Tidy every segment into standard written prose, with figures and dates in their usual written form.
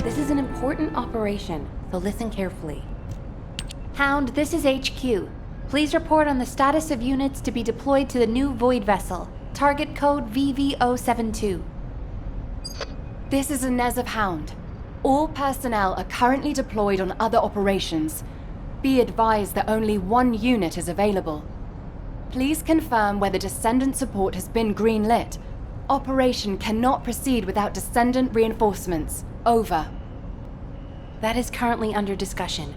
This is an important operation, so listen carefully. Hound, this is HQ. Please report on the status of units to be deployed to the new Void vessel. Target code VV072. This is Inez of Hound. All personnel are currently deployed on other operations. Be advised that only one unit is available. Please confirm whether Descendant support has been greenlit. Operation cannot proceed without Descendant reinforcements. Over. That is currently under discussion.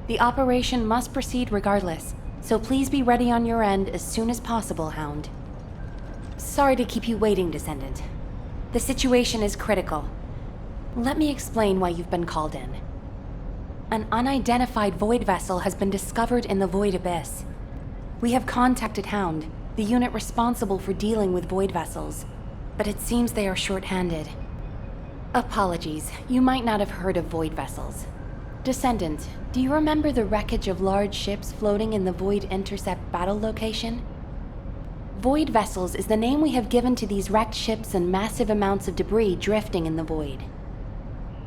The operation must proceed regardless, so please be ready on your end as soon as possible, Hound. Sorry to keep you waiting, Descendant. The situation is critical. Let me explain why you've been called in. An unidentified Void vessel has been discovered in the Void Abyss. We have contacted Hound, the unit responsible for dealing with Void vessels, but it seems they are short-handed. Apologies, you might not have heard of Void vessels. Descendant, do you remember the wreckage of large ships floating in the Void Intercept battle location? Void vessels is the name we have given to these wrecked ships and massive amounts of debris drifting in the Void.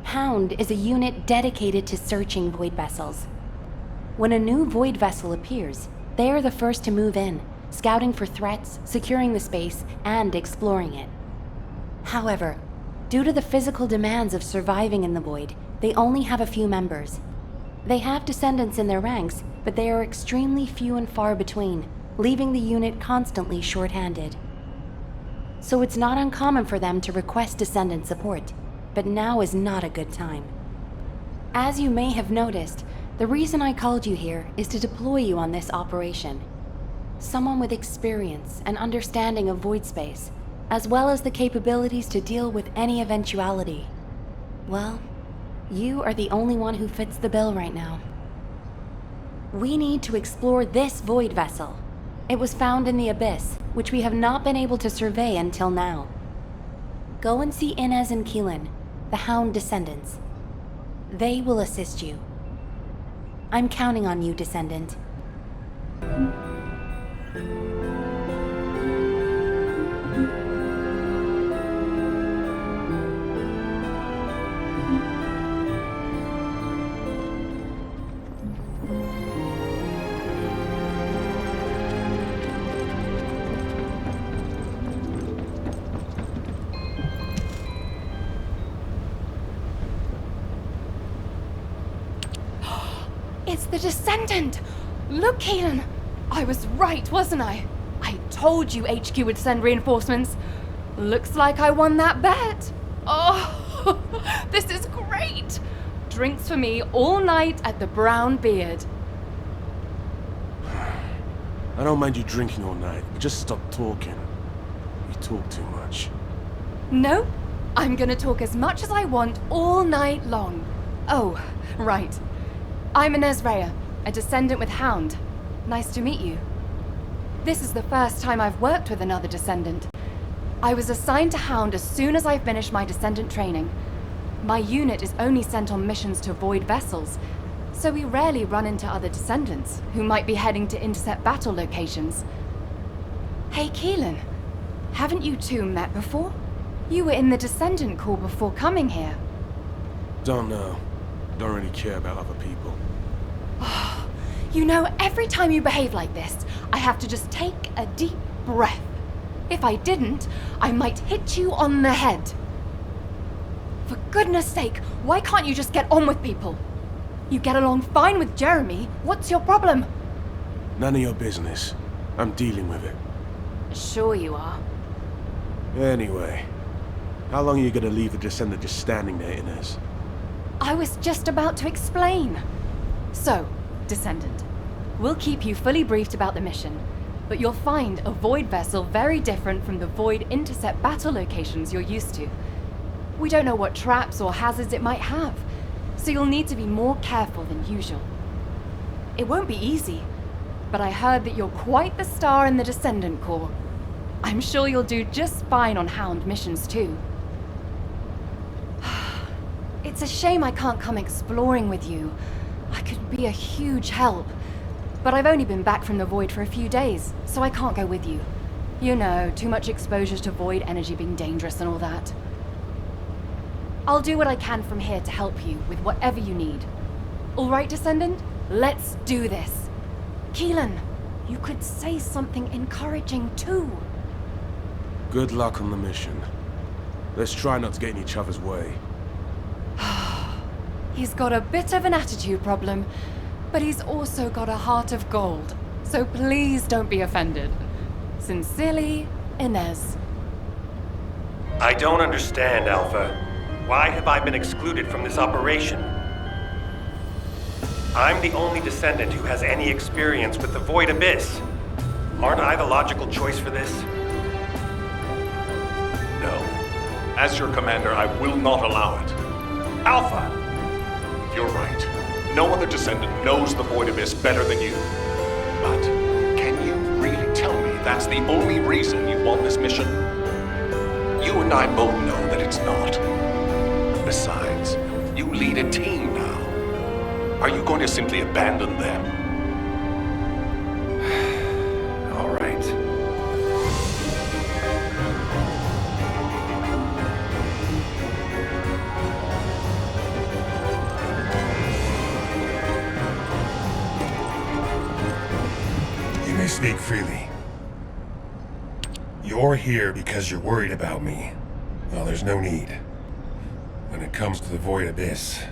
Hound is a unit dedicated to searching Void vessels. When a new Void vessel appears, they are the first to move in, scouting for threats, securing the space, and exploring it. However, due to the physical demands of surviving in the Void, they only have a few members. They have descendants in their ranks, but they are extremely few and far between, leaving the unit constantly short-handed. So it's not uncommon for them to request descendant support, but now is not a good time. As you may have noticed, the reason I called you here is to deploy you on this operation. Someone with experience and understanding of void space, as well as the capabilities to deal with any eventuality. Well, you are the only one who fits the bill right now. We need to explore this Void vessel. It was found in the Abyss, which we have not been able to survey until now. Go and see Inez and Keelan, the Hound descendants. They will assist you. I'm counting on you, Descendant. It's the Descendant! Look, Keelan! I was right, wasn't I? I told you HQ would send reinforcements. Looks like I won that bet. Oh, this is great! Drinks for me all night at the Brown Beard. I don't mind you drinking all night, but just stop talking. You talk too much. No, I'm gonna talk as much as I want all night long. Oh, right. I'm Inez Rhea, a descendant with Hound. Nice to meet you. This is the first time I've worked with another descendant. I was assigned to Hound as soon as I finished my descendant training. My unit is only sent on missions to Void vessels, so we rarely run into other descendants who might be heading to intercept battle locations. Hey, Keelan, haven't you two met before? You were in the Descendant Corps before coming here. Don't know. Don't really care about other people. You know, every time you behave like this, I have to just take a deep breath. If I didn't, I might hit you on the head. For goodness sake, why can't you just get on with people? You get along fine with Jeremy. What's your problem? None of your business. I'm dealing with it. Sure you are. Anyway, how long are you gonna leave the Descendant just standing there, Inez? I was just about to explain. So, Descendant, we'll keep you fully briefed about the mission, but you'll find a Void vessel very different from the Void Intercept battle locations you're used to. We don't know what traps or hazards it might have, so you'll need to be more careful than usual. It won't be easy, but I heard that you're quite the star in the Descendant Corps. I'm sure you'll do just fine on Hound missions too. It's a shame I can't come exploring with you. I could be a huge help. But I've only been back from the Void for a few days, so I can't go with you. You know, too much exposure to Void energy being dangerous and all that. I'll do what I can from here to help you with whatever you need. All right, Descendant? Let's do this. Keelan, you could say something encouraging too. Good luck on the mission. Let's try not to get in each other's way. He's got a bit of an attitude problem, but he's also got a heart of gold. So please don't be offended. Sincerely, Inez. I don't understand, Alpha. Why have I been excluded from this operation? I'm the only Descendant who has any experience with the Void Abyss. Aren't I the logical choice for this? No. As your commander, I will not allow it. Alpha! You're right. No other Descendant knows the Void Abyss better than you. But can you really tell me that's the only reason you want this mission? You and I both know that it's not. Besides, you lead a team now. Are you going to simply abandon them? All right. You may speak freely. You're here because you're worried about me. Well, there's no need. When it comes to the Void Abyss,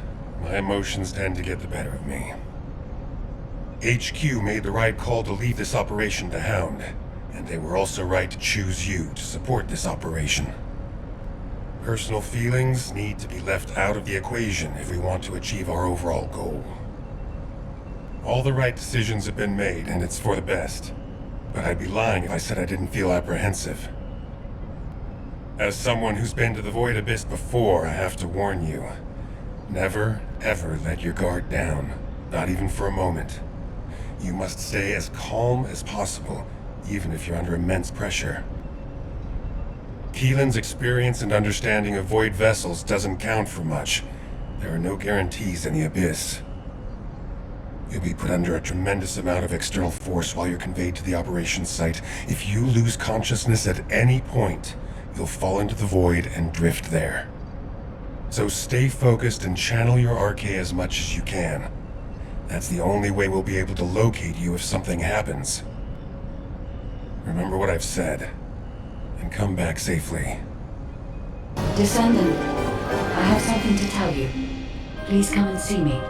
my emotions tend to get the better of me. HQ made the right call to leave this operation to Hound, and they were also right to choose you to support this operation. Personal feelings need to be left out of the equation if we want to achieve our overall goal. All the right decisions have been made, and it's for the best. But I'd be lying if I said I didn't feel apprehensive. As someone who's been to the Void Abyss before, I have to warn you. Never, ever let your guard down. Not even for a moment. You must stay as calm as possible, even if you're under immense pressure. Keelan's experience and understanding of Void vessels doesn't count for much. There are no guarantees in the Abyss. You'll be put under a tremendous amount of external force while you're conveyed to the operations site. If you lose consciousness at any point, you'll fall into the Void and drift there. So stay focused and channel your RK as much as you can. That's the only way we'll be able to locate you if something happens. Remember what I've said, and come back safely. Descendant, I have something to tell you. Please come and see me.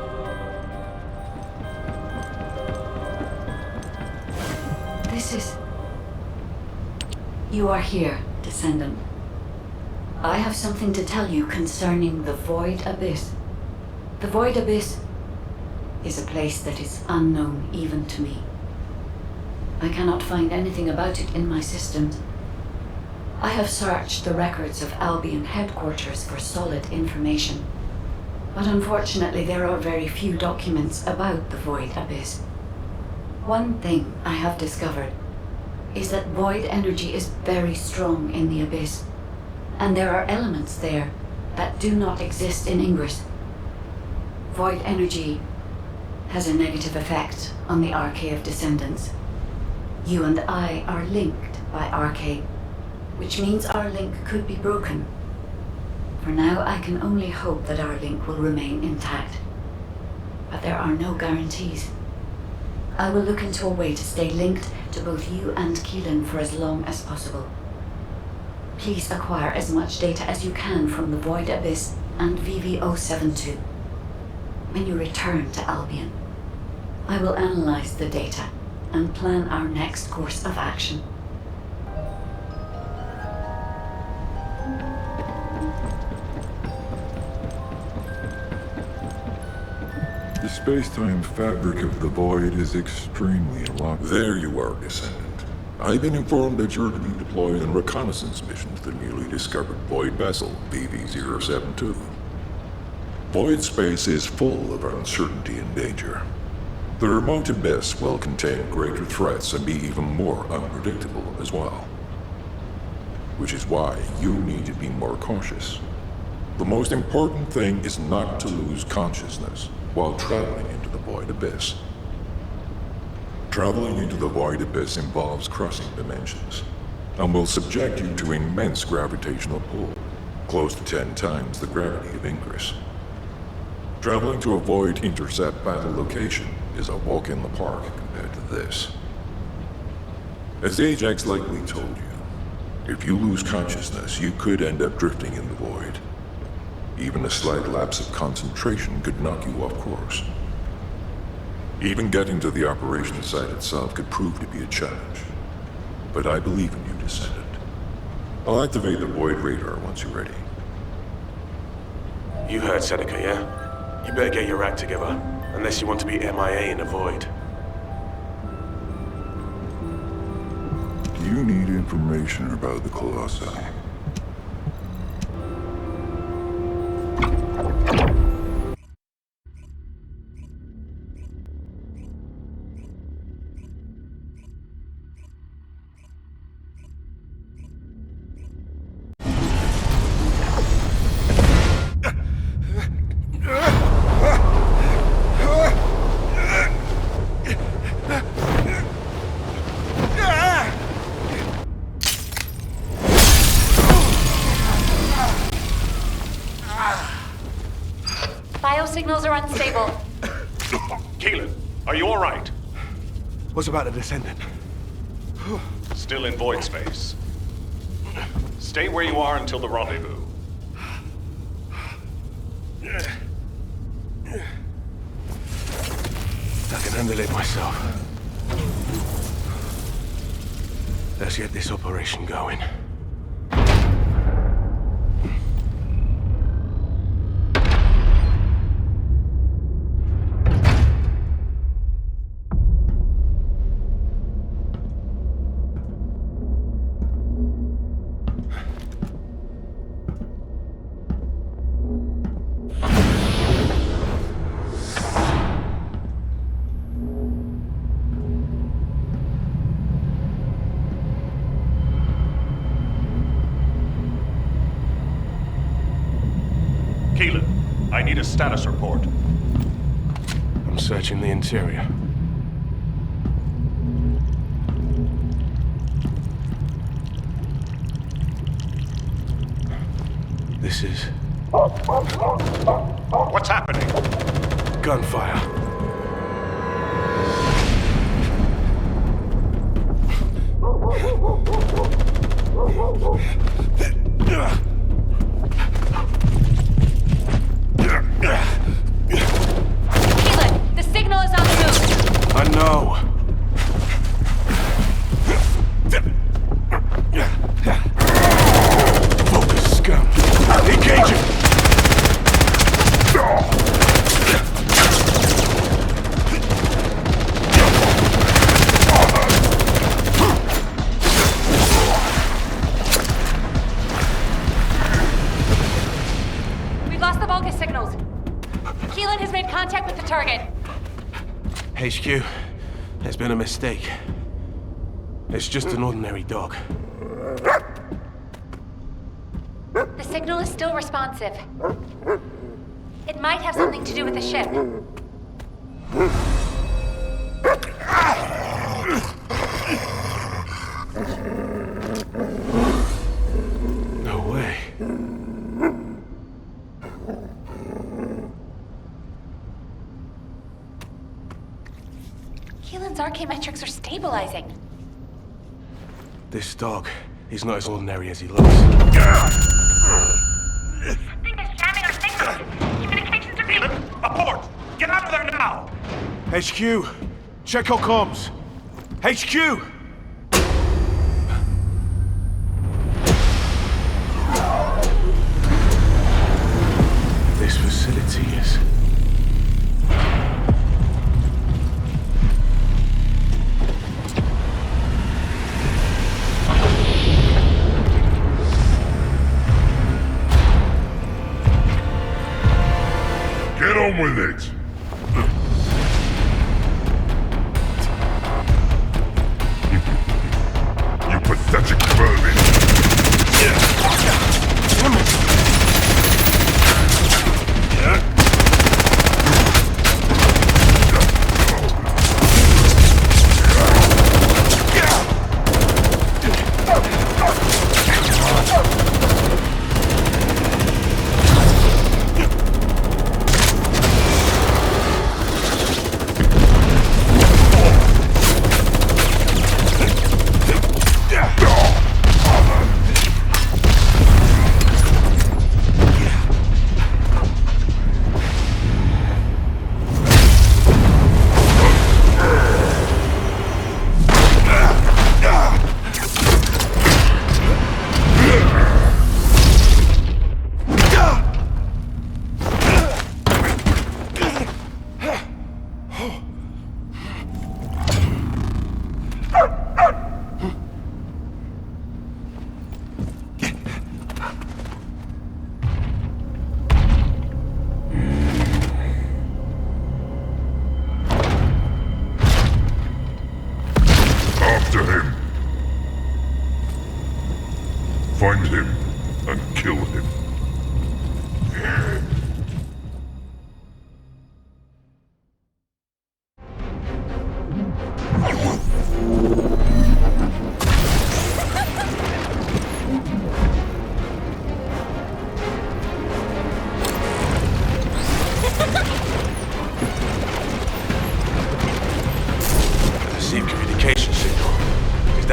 This is... You are here, Descendant. I have something to tell you concerning the Void Abyss. The Void Abyss is a place that is unknown even to me. I cannot find anything about it in my systems. I have searched the records of Albion headquarters for solid information, but unfortunately there are very few documents about the Void Abyss. One thing I have discovered is that void energy is very strong in the Abyss, and there are elements there that do not exist in Ingress. Void energy has a negative effect on the RK of Descendants. You and I are linked by RK, which means our link could be broken. For now, I can only hope that our link will remain intact, but there are no guarantees. I will look into a way to stay linked to both you and Keelan for as long as possible. Please acquire as much data as you can from the Void Abyss and VV-072. When you return to Albion, I will analyze the data and plan our next course of action. The space-time fabric of the Void is extremely elastic. There you are, Descendant. I've been informed that you're to be deployed on a reconnaissance mission to the newly discovered Void vessel, VV-072. Void space is full of uncertainty and danger. The remote abyss will contain greater threats and be even more unpredictable as well. Which is why you need to be more cautious. The most important thing is not to lose consciousness while traveling into the Void Abyss. Traveling into the Void Abyss involves crossing dimensions, and will subject you to immense gravitational pull. close to 10 times the gravity of Ingress. Traveling to a Void intercept battle location is a walk in the park compared to this. As Ajax likely told you, if you lose consciousness, you could end up drifting in the Void. Even a slight lapse of concentration could knock you off course. Even getting to the operation site itself could prove to be a challenge. But I believe in you, Descendant. I'll activate the Void radar once you're ready. You heard Seneca, yeah? You better get your act together, unless you want to be MIA in a Void. Do you need information about the Colossi? Biosignals are unstable. Keelan, are you alright? What's about the Descendant? Still in void space. Stay where you are until the rendezvous. I can handle it myself. Let's get this operation going. Keelan, I need a status report. I'm searching the interior. This is... What's happening? gunfire. Keelan, the signal is on the move. I know. Focus, scum. Engaging. We've lost the Vulgus signals. Keelan has made contact with the target. HQ, there's been a mistake. It's just an ordinary dog. The signal is still responsive. It might have something to do with the ship. No way. Keelan's arcane metrics are stabilizing. This dog, he's not as ordinary as he looks. Something is jamming our signals. Communications are being... Keelan, abort! Get out of there now! HQ, check our comms. HQ! This facility is... Get on with it! You pathetic vermin! Damn it!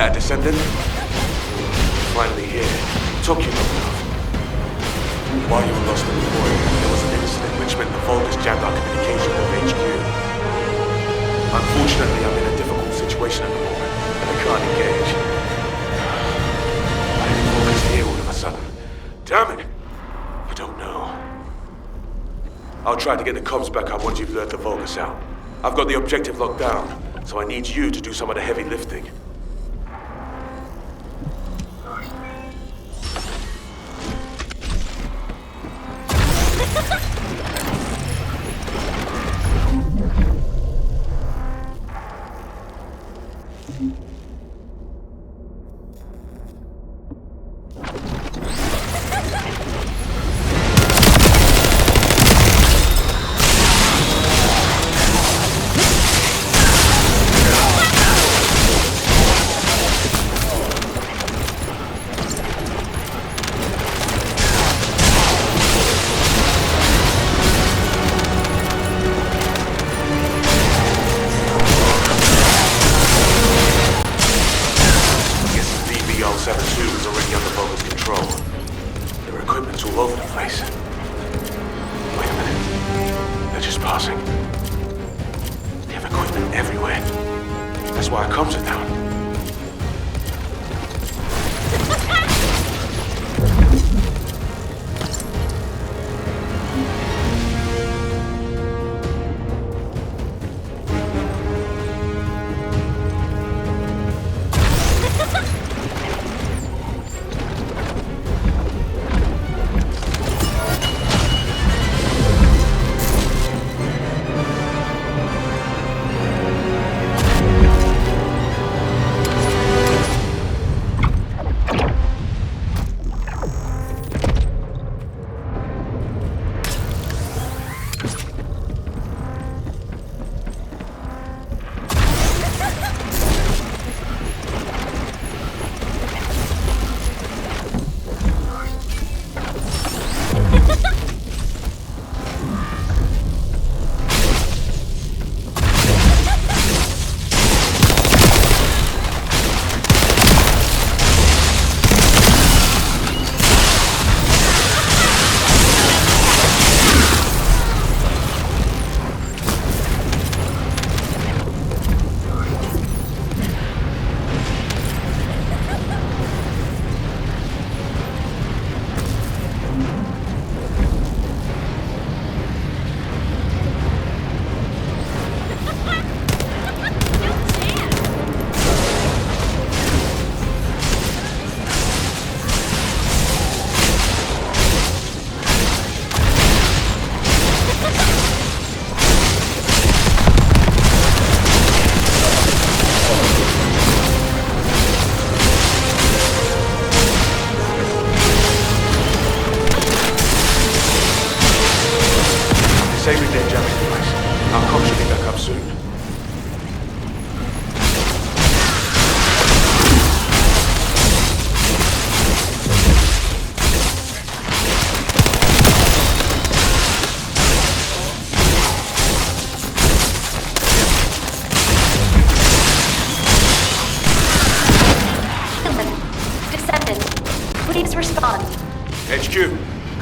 that, Descendant? Finally here. Took you long enough. While you were lost in the void, there was an incident which meant the Vulgus jammed our communication with HQ. Unfortunately, I'm in a difficult situation at the moment, and I can't engage. Why did Vulgus here all of a sudden? Damn it! I don't know. I'll try to get the comms back up once you've lured the Vulgus out. I've got the objective locked down, so I need you to do some of the heavy lifting.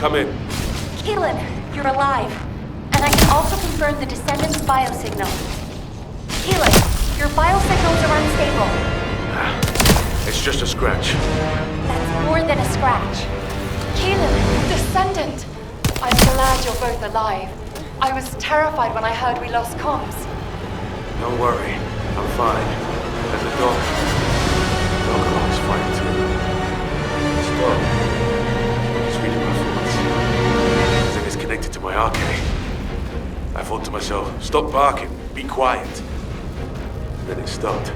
Come in. Keelan, you're alive. And I can also confirm the Descendant's biosignal. Keelan, your biosignals are unstable. It's just a scratch. That's more than a scratch. Keelan, Descendant! I'm glad you're both alive. I was terrified when I heard we lost comms. Don't worry. I'm fine. And the dog... is fine too. This dog... It's reading my thoughts. As if it's connected to my arcade. I thought to myself, stop barking, be quiet. And then it stopped.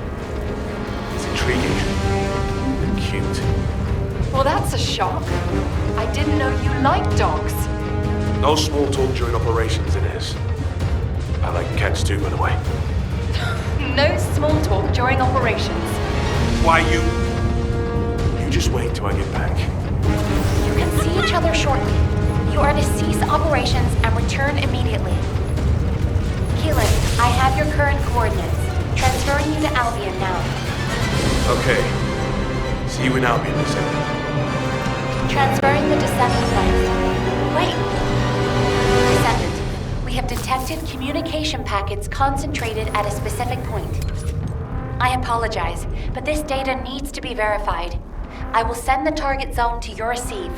It's intriguing. And cute. Well, that's a shock. I didn't know you liked dogs. No small talk during operations, Inez. I like cats too, by the way. No small talk during operations. Why you just wait till I get back. You can see each other shortly. You are to cease operations and return immediately. Keelan, I have your current coordinates. Transferring you to Albion now. Okay. See you in Albion, Descendant. Transferring the Descendant next. Wait! Descendant, we have detected communication packets concentrated at a specific point. I apologize, but this data needs to be verified. I will send the target zone to your receive.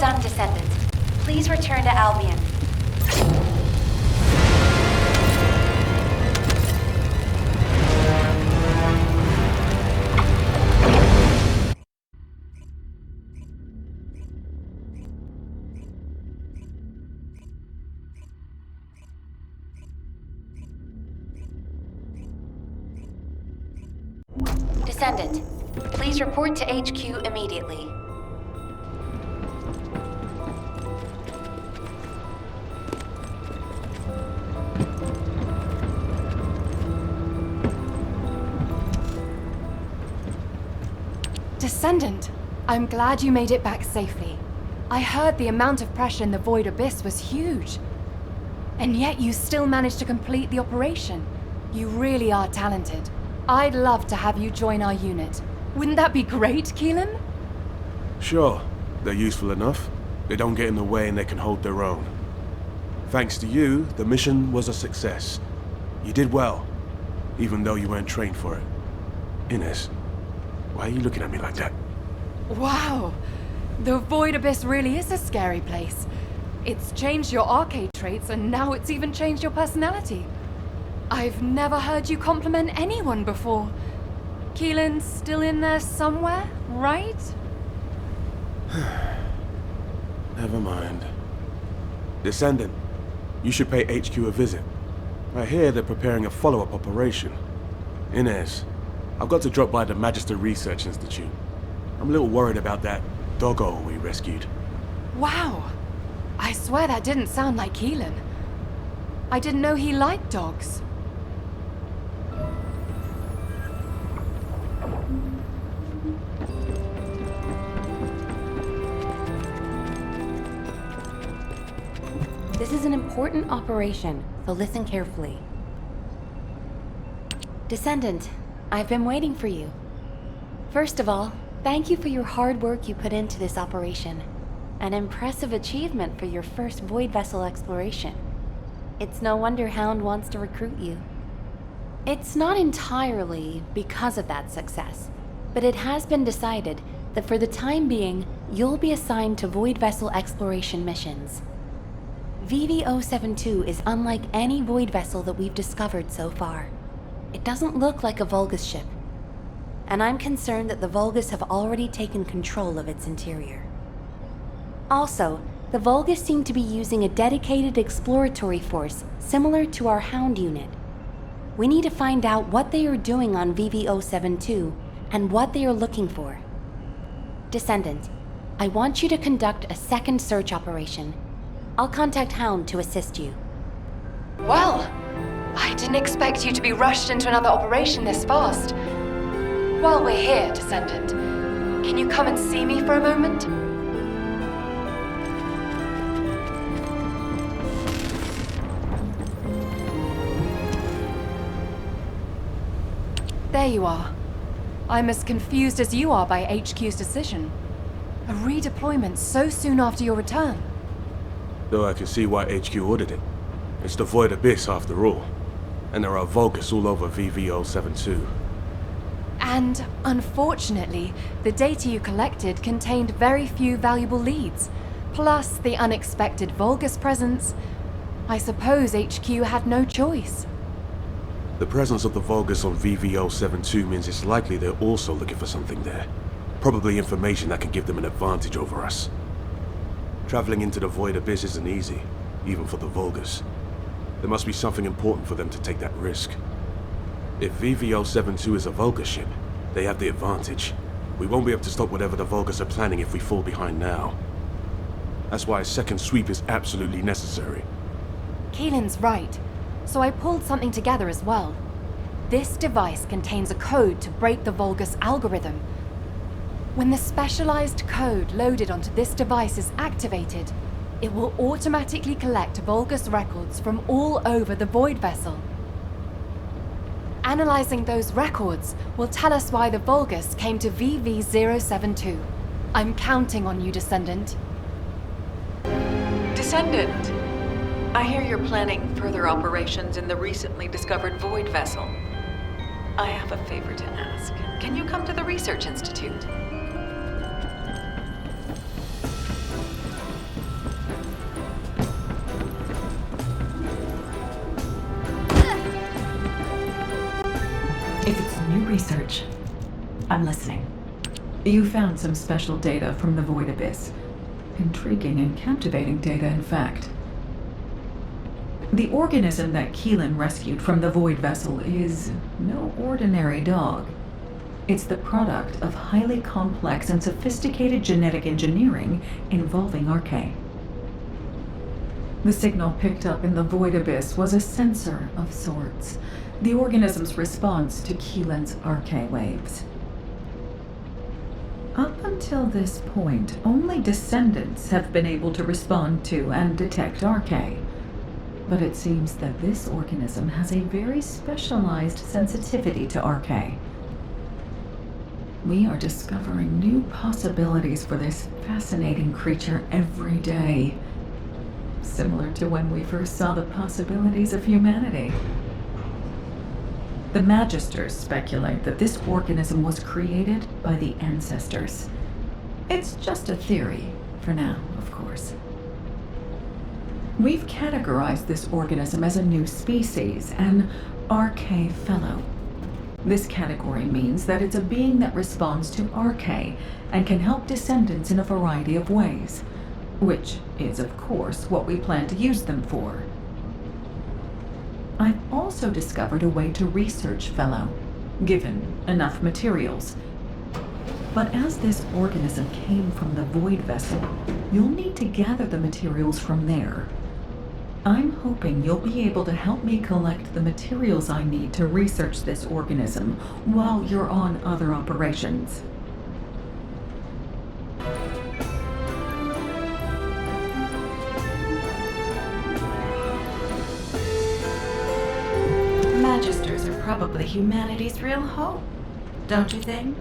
done, Descendant. Please return to Albion. Descendant, please report to HQ immediately. Descendant, I'm glad you made it back safely. I heard the amount of pressure in the Void Abyss was huge. And yet you still managed to complete the operation. You really are talented. I'd love to have you join our unit. Wouldn't that be great, Keelan? Sure, they're useful enough. They don't get in the way and they can hold their own. Thanks to you, the mission was a success. You did well, even though you weren't trained for it. Inez, why are you looking at me like that? Wow! The Void Abyss really is a scary place. It's changed your arcade traits, and now it's even changed your personality. I've never heard you compliment anyone before. Keelan's still in there somewhere, right? Never mind. Descendant, you should pay HQ a visit. I hear they're preparing a follow-up operation. Inez, I've got to drop by the Magister Research Institute. I'm a little worried about that doggo we rescued. Wow! I swear that didn't sound like Keelan. I didn't know he liked dogs. This is an important operation, so listen carefully. Descendant, I've been waiting for you. First of all, thank you for your hard work you put into this operation. An impressive achievement for your first Void Vessel exploration. It's no wonder Hound wants to recruit you. It's not entirely because of that success, but it has been decided that for the time being, you'll be assigned to Void Vessel exploration missions. VV-072 is unlike any Void Vessel that we've discovered so far. It doesn't look like a Vulgus ship, and I'm concerned that the Vulgus have already taken control of its interior. Also, the Vulgus seem to be using a dedicated exploratory force similar to our Hound unit. We need to find out what they are doing on VV-072 and what they are looking for. Descendant, I want you to conduct a second search operation. I'll contact Hound to assist you. Well, I didn't expect you to be rushed into another operation this fast. While we're here, Descendant, can you come and see me for a moment? There you are. I'm as confused as you are by HQ's decision. A redeployment so soon after your return. Though I can see why HQ ordered it. It's the Void Abyss after all. And there are Vulgus all over VV-072. And unfortunately, the data you collected contained very few valuable leads. Plus the unexpected Vulgus presence. I suppose HQ had no choice. The presence of the Vulgus on VV-072 means it's likely they're also looking for something there. Probably information that can give them an advantage over us. Traveling into the Void Abyss isn't easy, even for the Vulgus. There must be something important for them to take that risk. If VV-072 is a Vulgus ship, they have the advantage. We won't be able to stop whatever the Vulgus are planning if we fall behind now. That's why a second sweep is absolutely necessary. Keelan's right. So I pulled something together as well. This device contains a code to break the Vulgus algorithm. When the specialized code loaded onto this device is activated, it will automatically collect Vulgus records from all over the Void Vessel. Analyzing those records will tell us why the Vulgus came to VV-072. I'm counting on you, Descendant. Descendant, I hear you're planning further operations in the recently discovered Void Vessel. I have a favor to ask. Can you come to the Research Institute? research. I'm listening. You found some special data from the Void Abyss. Intriguing and captivating data, in fact. The organism that Keelan rescued from the Void Vessel is no ordinary dog. It's the product of highly complex and sophisticated genetic engineering involving Archaea. The signal picked up in the Void Abyss was a sensor of sorts, the organism's response to Keelan's Archaea waves. Up until this point, only Descendants have been able to respond to and detect Archaea. But it seems that this organism has a very specialized sensitivity to Archaea. We are discovering new possibilities for this fascinating creature every day. Similar to when we first saw the possibilities of humanity. The Magisters speculate that this organism was created by the ancestors. It's just a theory, for now, of course. We've categorized this organism as a new species, an Archaea Fellow. This category means that it's a being that responds to Archaea and can help Descendants in a variety of ways, which is, of course, what we plan to use them for. I've also discovered a way to research Fellow, given enough materials. But as this organism came from the Void Vessel, you'll need to gather the materials from there. I'm hoping you'll be able to help me collect the materials I need to research this organism while you're on other operations. Magisters are probably humanity's real hope, don't you think?